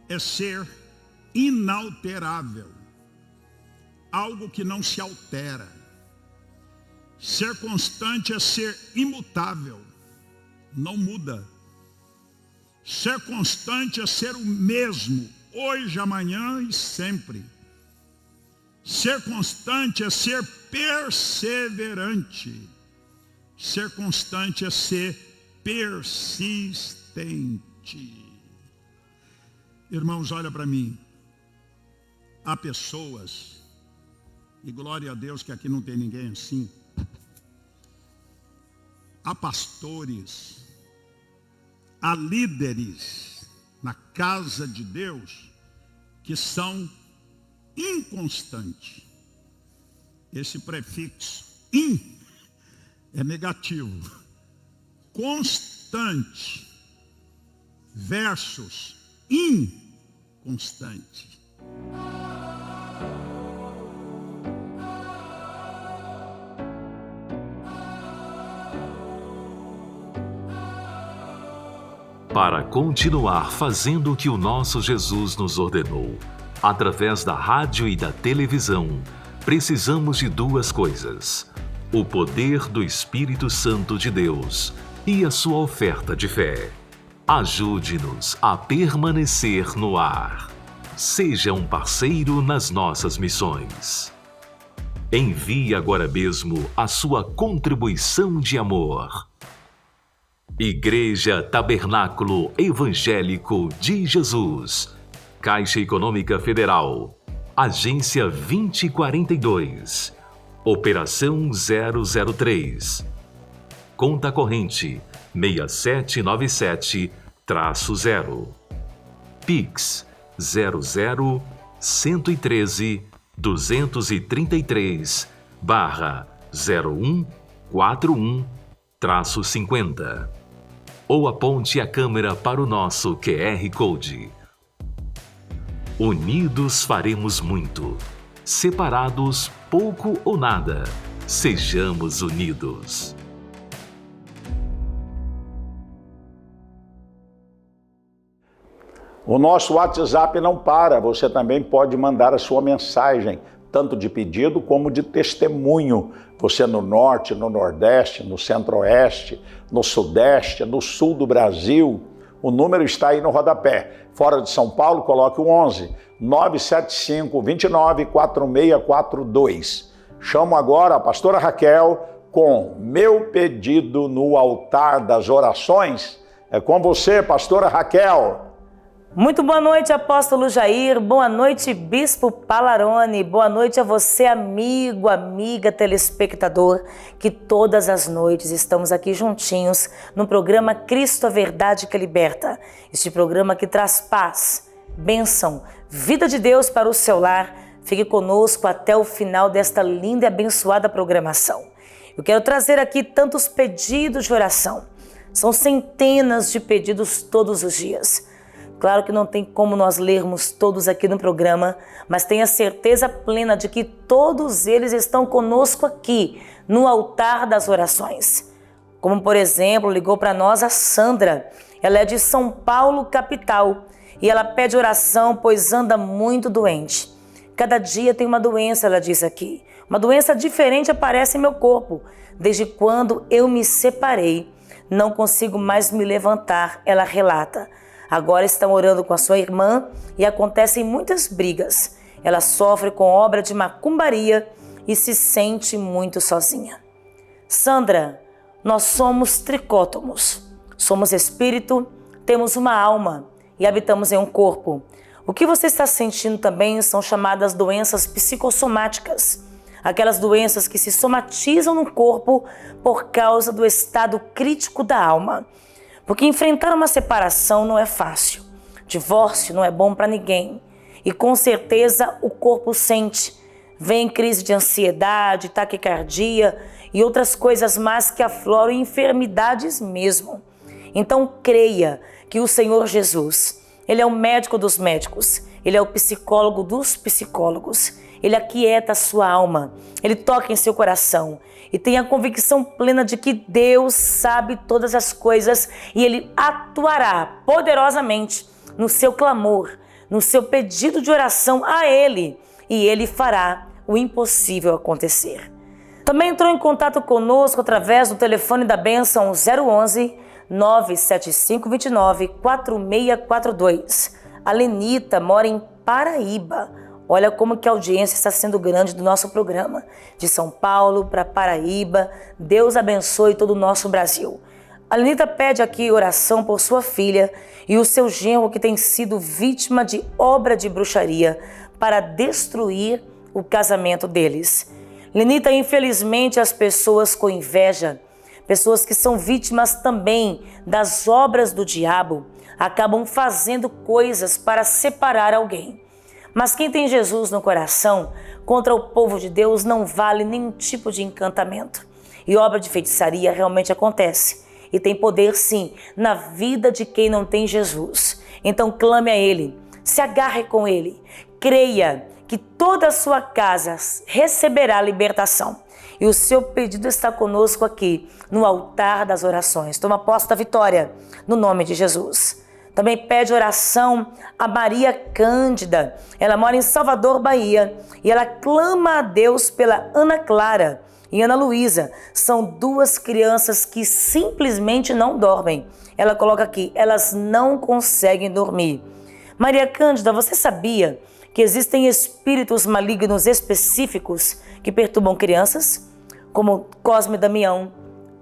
é ser inalterável. Algo que não se altera. Ser constante é ser imutável. Não muda. Ser constante é ser o mesmo, hoje, amanhã e sempre. Ser constante é ser perseverante. Ser constante é ser persistente. Irmãos, olha para mim. Há pessoas, e glória a Deus que aqui não tem ninguém assim. Há pastores, há líderes na casa de Deus que são inconstantes. Esse prefixo in é negativo. Constante versus inconstante. Para continuar fazendo o que o nosso Jesus nos ordenou, através da rádio e da televisão, precisamos de duas coisas: o poder do Espírito Santo de Deus e a sua oferta de fé. Ajude-nos a permanecer no ar. Seja um parceiro nas nossas missões. Envie agora mesmo a sua contribuição de amor. Igreja Tabernáculo Evangélico de Jesus, Caixa Econômica Federal, Agência 2042, Operação 003, Conta Corrente 6797-0, Pix 00-113-233/0141-50. Ou aponte a câmera para o nosso QR Code. Unidos faremos muito. Separados, pouco ou nada. Sejamos unidos. O nosso WhatsApp não para. Você também pode mandar a sua mensagem, tanto de pedido como de testemunho. Você no norte, no nordeste, no centro-oeste, no sudeste, no sul do Brasil. O número está aí no rodapé. Fora de São Paulo, coloque o 11 975 29 4642. Chamo agora a pastora Raquel com Meu Pedido no Altar das Orações. É com você, pastora Raquel. Muito boa noite, apóstolo Jair. Boa noite, bispo Palarone. Boa noite a você, amigo, amiga, telespectador, que todas as noites estamos aqui juntinhos no programa Cristo, a Verdade que Liberta. Este programa que traz paz, bênção, vida de Deus para o seu lar. Fique conosco até o final desta linda e abençoada programação. Eu quero trazer aqui tantos pedidos de oração. São centenas de pedidos todos os dias. Claro que não tem como nós lermos todos aqui no programa, mas tenha certeza plena de que todos eles estão conosco aqui, no altar das orações. Como, por exemplo, ligou para nós a Sandra. Ela é de São Paulo, capital, e ela pede oração, pois anda muito doente. Cada dia tem uma doença, ela diz aqui. Uma doença diferente aparece em meu corpo. Desde quando eu me separei, não consigo mais me levantar, ela relata. Agora estão orando com a sua irmã e acontecem muitas brigas. Ela sofre com obra de macumbaria e se sente muito sozinha. Sandra, nós somos tricótomos. Somos espírito, temos uma alma e habitamos em um corpo. O que você está sentindo também são chamadas doenças psicossomáticas. Aquelas doenças que se somatizam no corpo por causa do estado crítico da alma. Porque enfrentar uma separação não é fácil. Divórcio não é bom para ninguém. E com certeza o corpo sente. Vem crise de ansiedade, taquicardia e outras coisas mais que afloram enfermidades mesmo. Então creia que o Senhor Jesus, Ele é o médico dos médicos, Ele é o psicólogo dos psicólogos. Ele aquieta a sua alma, Ele toca em seu coração e tenha a convicção plena de que Deus sabe todas as coisas e Ele atuará poderosamente no seu clamor, no seu pedido de oração a Ele, e Ele fará o impossível acontecer. Também entrou em contato conosco através do telefone da bênção 011 975 29 4642. A Lenita mora em Paraíba. Olha como que a audiência está sendo grande do nosso programa. De São Paulo para Paraíba. Deus abençoe todo o nosso Brasil. A Lenita pede aqui oração por sua filha e o seu genro que tem sido vítima de obra de bruxaria para destruir o casamento deles. Lenita, infelizmente as pessoas com inveja, pessoas que são vítimas também das obras do diabo, acabam fazendo coisas para separar alguém. Mas quem tem Jesus no coração, contra o povo de Deus não vale nenhum tipo de encantamento. E obra de feitiçaria realmente acontece. E tem poder sim, na vida de quem não tem Jesus. Então clame a Ele, se agarre com Ele, creia que toda a sua casa receberá libertação. E o seu pedido está conosco aqui, no altar das orações. Toma posse da vitória, no nome de Jesus. Também pede oração a Maria Cândida. Ela mora em Salvador, Bahia. E ela clama a Deus pela Ana Clara e Ana Luísa. São duas crianças que simplesmente não dormem. Ela coloca aqui, elas não conseguem dormir. Maria Cândida, você sabia que existem espíritos malignos específicos que perturbam crianças? Como Cosme e Damião,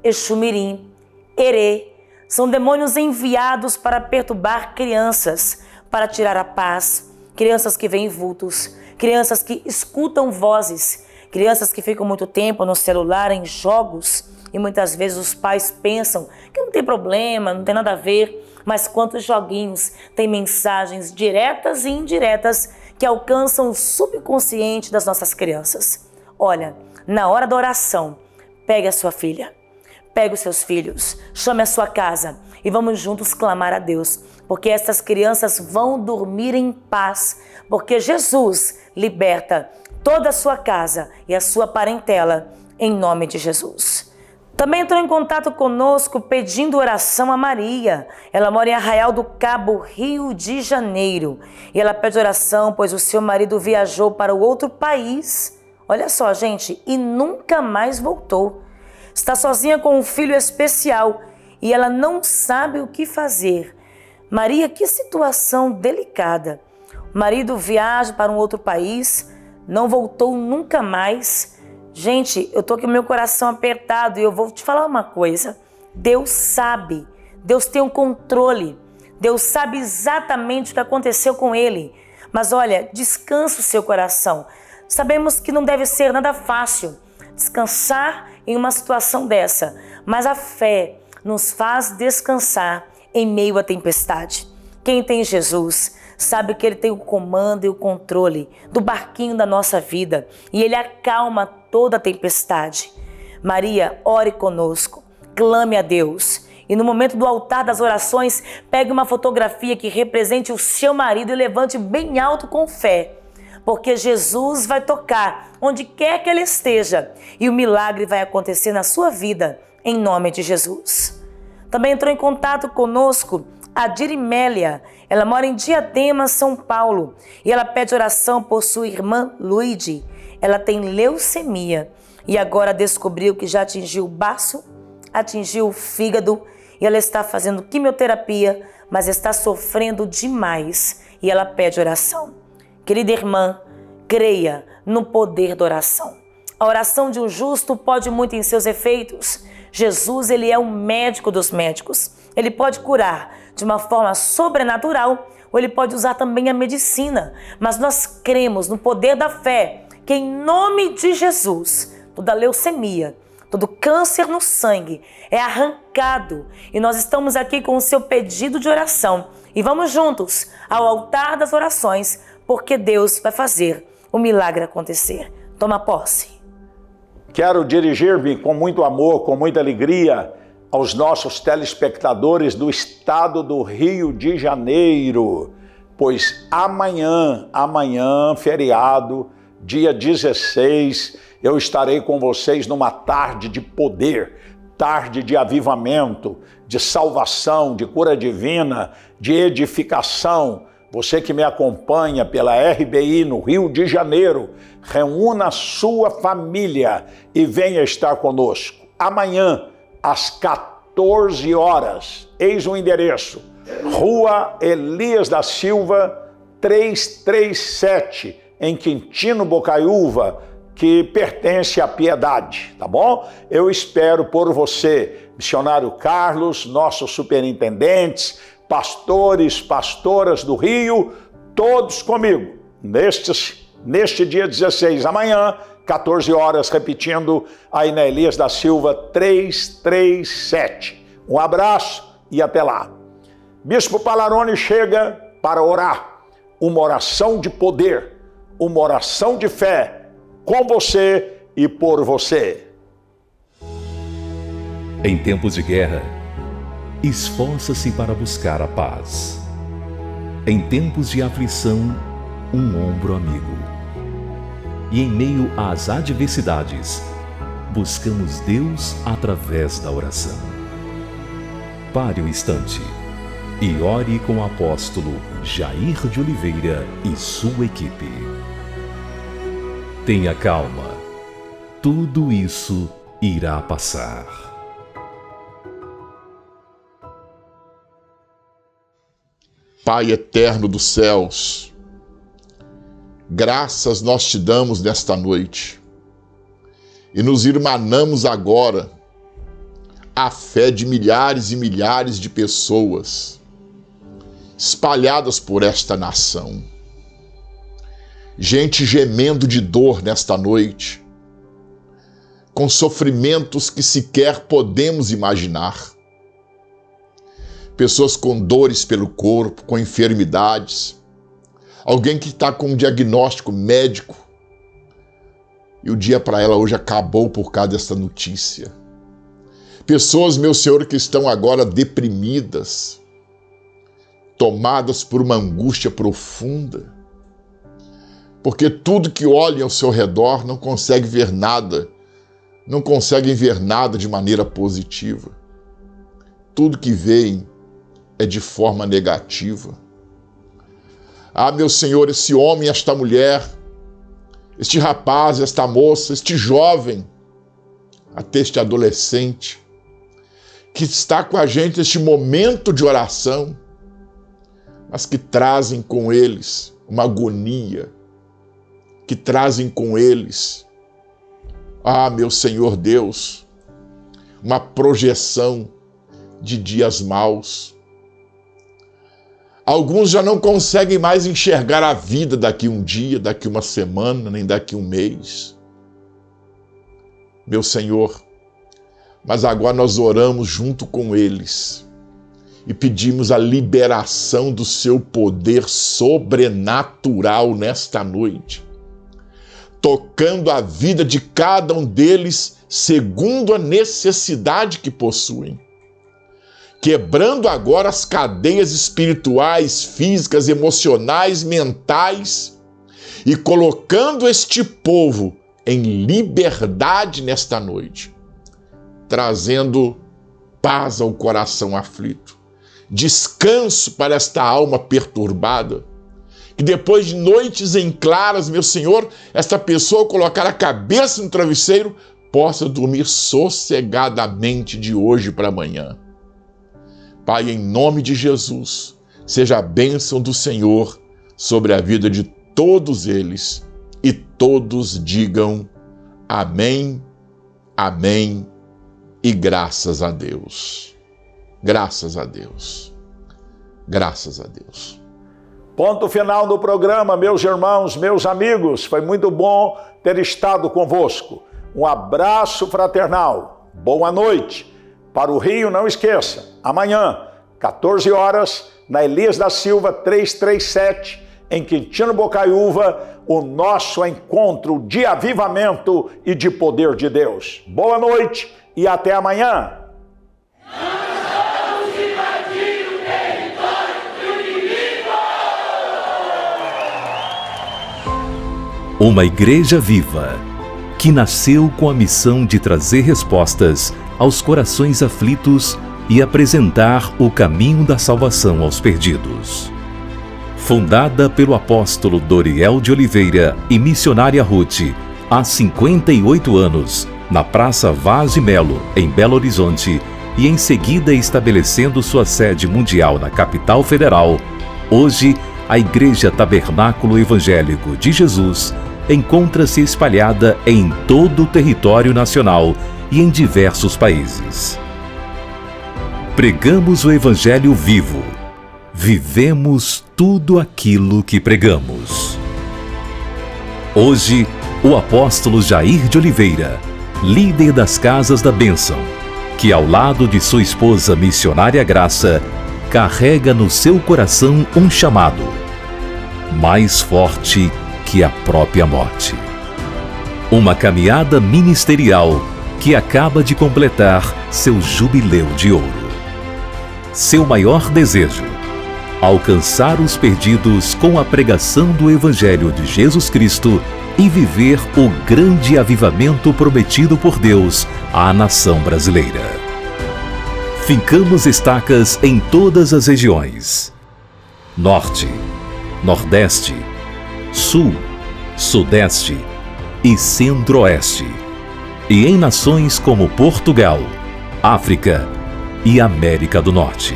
Exu Mirim, Herê. São demônios enviados para perturbar crianças, para tirar a paz. Crianças que veem vultos, crianças que escutam vozes, crianças que ficam muito tempo no celular, em jogos. E muitas vezes os pais pensam que não tem problema, não tem nada a ver. Mas quantos joguinhos têm mensagens diretas e indiretas que alcançam o subconsciente das nossas crianças. Olha, na hora da oração, pegue a sua filha, pegue os seus filhos, chame a sua casa e vamos juntos clamar a Deus, porque essas crianças vão dormir em paz, porque Jesus liberta toda a sua casa e a sua parentela, em nome de Jesus. Também entrou em contato conosco pedindo oração a Maria. Ela mora em Arraial do Cabo, Rio de Janeiro. E ela pede oração, pois o seu marido viajou para o outro país. Olha só, gente, e nunca mais voltou. Está sozinha com um filho especial e ela não sabe o que fazer. Maria, que situação delicada. O marido viaja para um outro país, não voltou nunca mais. Gente, eu tô aqui com meu coração apertado e eu vou te falar uma coisa. Deus sabe, Deus tem um controle, Deus sabe exatamente o que aconteceu com ele. Mas olha, descansa o seu coração. Sabemos que não deve ser nada fácil descansar em uma situação dessa, mas a fé nos faz descansar em meio à tempestade. Quem tem Jesus sabe que Ele tem o comando e o controle do barquinho da nossa vida e Ele acalma toda a tempestade. Maria, ore conosco, clame a Deus e no momento do altar das orações, pegue uma fotografia que represente o seu marido e levante bem alto com fé, porque Jesus vai tocar onde quer que Ele esteja e o milagre vai acontecer na sua vida, em nome de Jesus. Também entrou em contato conosco a Dirimélia. Ela mora em Diadema, São Paulo, e ela pede oração por sua irmã Luide. Ela tem leucemia e agora descobriu que já atingiu o baço, atingiu o fígado e ela está fazendo quimioterapia, mas está sofrendo demais e ela pede oração. Querida irmã, creia no poder da oração. A oração de um justo pode muito em seus efeitos. Jesus, ele é o médico dos médicos. Ele pode curar de uma forma sobrenatural ou ele pode usar também a medicina. Mas nós cremos no poder da fé, que em nome de Jesus, toda leucemia, todo câncer no sangue é arrancado. E nós estamos aqui com o seu pedido de oração. E vamos juntos ao altar das orações, porque Deus vai fazer o milagre acontecer. Toma posse. Quero dirigir-me com muito amor, com muita alegria aos nossos telespectadores do estado do Rio de Janeiro, pois amanhã, feriado, dia 16, eu estarei com vocês numa tarde de poder, tarde de avivamento, de salvação, de cura divina, de edificação. Você que me acompanha pela RBI no Rio de Janeiro, reúna a sua família e venha estar conosco. Amanhã, às 14 horas, eis o endereço, Rua Elias da Silva, 337, em Quintino Bocaiúva, que pertence à Piedade, tá bom? Eu espero por você, missionário Carlos, nossos superintendentes, pastores, pastoras do Rio, todos comigo, neste dia 16, amanhã, 14 horas, repetindo, aí na Elias da Silva, 337. Um abraço e até lá. Bispo Palarone chega para orar, uma oração de poder, uma oração de fé, com você e por você. Em tempos de guerra, esforça-se para buscar a paz. Em tempos de aflição, um ombro amigo. E em meio às adversidades, buscamos Deus através da oração. Pare um instante e ore com o apóstolo Jair de Oliveira e sua equipe. Tenha calma, tudo isso irá passar. Pai eterno dos céus, graças nós te damos nesta noite e nos irmanamos agora à fé de milhares e milhares de pessoas espalhadas por esta nação. Gente gemendo de dor nesta noite, com sofrimentos que sequer podemos imaginar. Pessoas com dores pelo corpo, com enfermidades. Alguém que está com um diagnóstico médico e o dia para ela hoje acabou por causa dessa notícia. Pessoas, meu Senhor, que estão agora deprimidas, tomadas por uma angústia profunda, porque tudo que olham ao seu redor não consegue ver nada, não conseguem ver nada de maneira positiva. Tudo que veem é de forma negativa. Ah, meu Senhor, esse homem, esta mulher, este rapaz, esta moça, este jovem, até este adolescente, que está com a gente neste momento de oração, mas que trazem com eles uma agonia, que trazem com eles, ah, meu Senhor Deus, uma projeção de dias maus. Alguns já não conseguem mais enxergar a vida daqui um dia, daqui uma semana, nem daqui um mês. Meu Senhor, mas agora nós oramos junto com eles e pedimos a liberação do seu poder sobrenatural nesta noite, tocando a vida de cada um deles segundo a necessidade que possuem. Quebrando agora as cadeias espirituais, físicas, emocionais, mentais e colocando este povo em liberdade nesta noite, trazendo paz ao coração aflito, descanso para esta alma perturbada, que depois de noites em claras, meu Senhor, esta pessoa colocar a cabeça no travesseiro possa dormir sossegadamente de hoje para amanhã. Pai, em nome de Jesus, seja a bênção do Senhor sobre a vida de todos eles e todos digam amém, amém e graças a Deus. Graças a Deus. Graças a Deus. Ponto final do programa, meus irmãos, meus amigos. Foi muito bom ter estado convosco. Um abraço fraternal. Boa noite. Para o Rio, não esqueça, amanhã, 14 horas, na Elias da Silva 337, em Quintino Bocaiúva, o nosso encontro de avivamento e de poder de Deus. Boa noite e até amanhã. Uma igreja viva, que nasceu com a missão de trazer respostas aos corações aflitos e apresentar o caminho da salvação aos perdidos. Fundada pelo apóstolo Doriel de Oliveira e missionária Ruth, há 58 anos, na Praça Vaz de Melo, em Belo Horizonte, e em seguida estabelecendo sua sede mundial na capital federal, hoje a Igreja Tabernáculo Evangélico de Jesus encontra-se espalhada em todo o território nacional e em diversos países. Pregamos o Evangelho vivo. Vivemos tudo aquilo que pregamos. Hoje, o apóstolo Jair de Oliveira, líder das Casas da Bênção, que ao lado de sua esposa missionária Graça, carrega no seu coração um chamado mais forte que a própria morte. Uma caminhada ministerial que acaba de completar seu jubileu de ouro. Seu maior desejo: alcançar os perdidos com a pregação do Evangelho de Jesus Cristo e viver o grande avivamento prometido por Deus à nação brasileira. Fincamos estacas em todas as regiões: Norte, Nordeste, Sul, Sudeste e Centro-Oeste, e em nações como Portugal, África e América do Norte.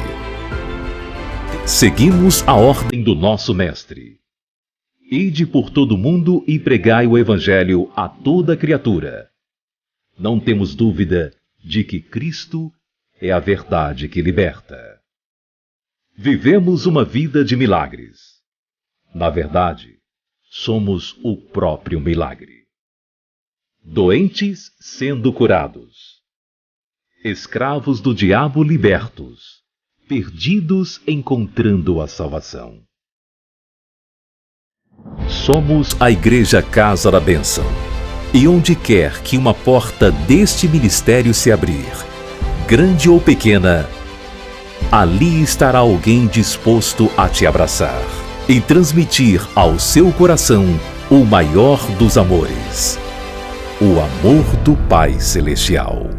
Seguimos a ordem do nosso Mestre: ide por todo o mundo e pregai o Evangelho a toda criatura. Não temos dúvida de que Cristo é a verdade que liberta. Vivemos uma vida de milagres. Na verdade, somos o próprio milagre. Doentes sendo curados, escravos do diabo libertos, perdidos encontrando a salvação. Somos a Igreja Casa da Bênção, e onde quer que uma porta deste ministério se abrir, grande ou pequena, ali estará alguém disposto a te abraçar e transmitir ao seu coração o maior dos amores, o amor do Pai Celestial.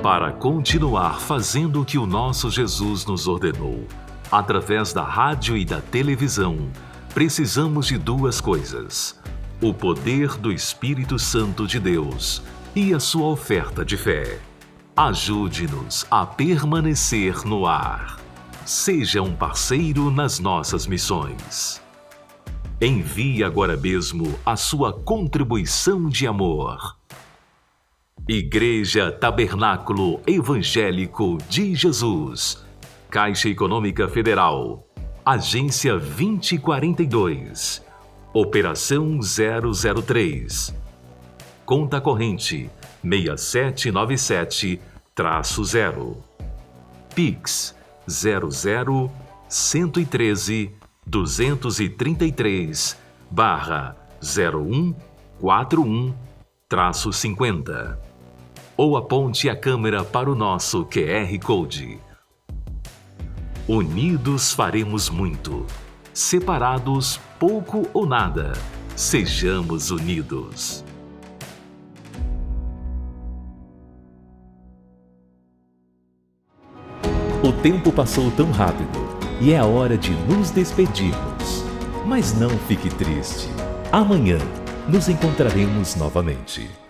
Para continuar fazendo o que o nosso Jesus nos ordenou, através da rádio e da televisão, precisamos de duas coisas: o poder do Espírito Santo de Deus e a sua oferta de fé. Ajude-nos a permanecer no ar. Seja um parceiro nas nossas missões. Envie agora mesmo a sua contribuição de amor. Igreja Tabernáculo Evangélico de Jesus, Caixa Econômica Federal, Agência 2042, Operação 003, Conta Corrente 6797-0, Pix 00-113-213-0141-50. Ou aponte a câmera para o nosso QR Code. Unidos faremos muito. Separados, pouco ou nada. Sejamos unidos. O tempo passou tão rápido. e é a hora de nos despedirmos. Mas não fique triste. Amanhã nos encontraremos novamente.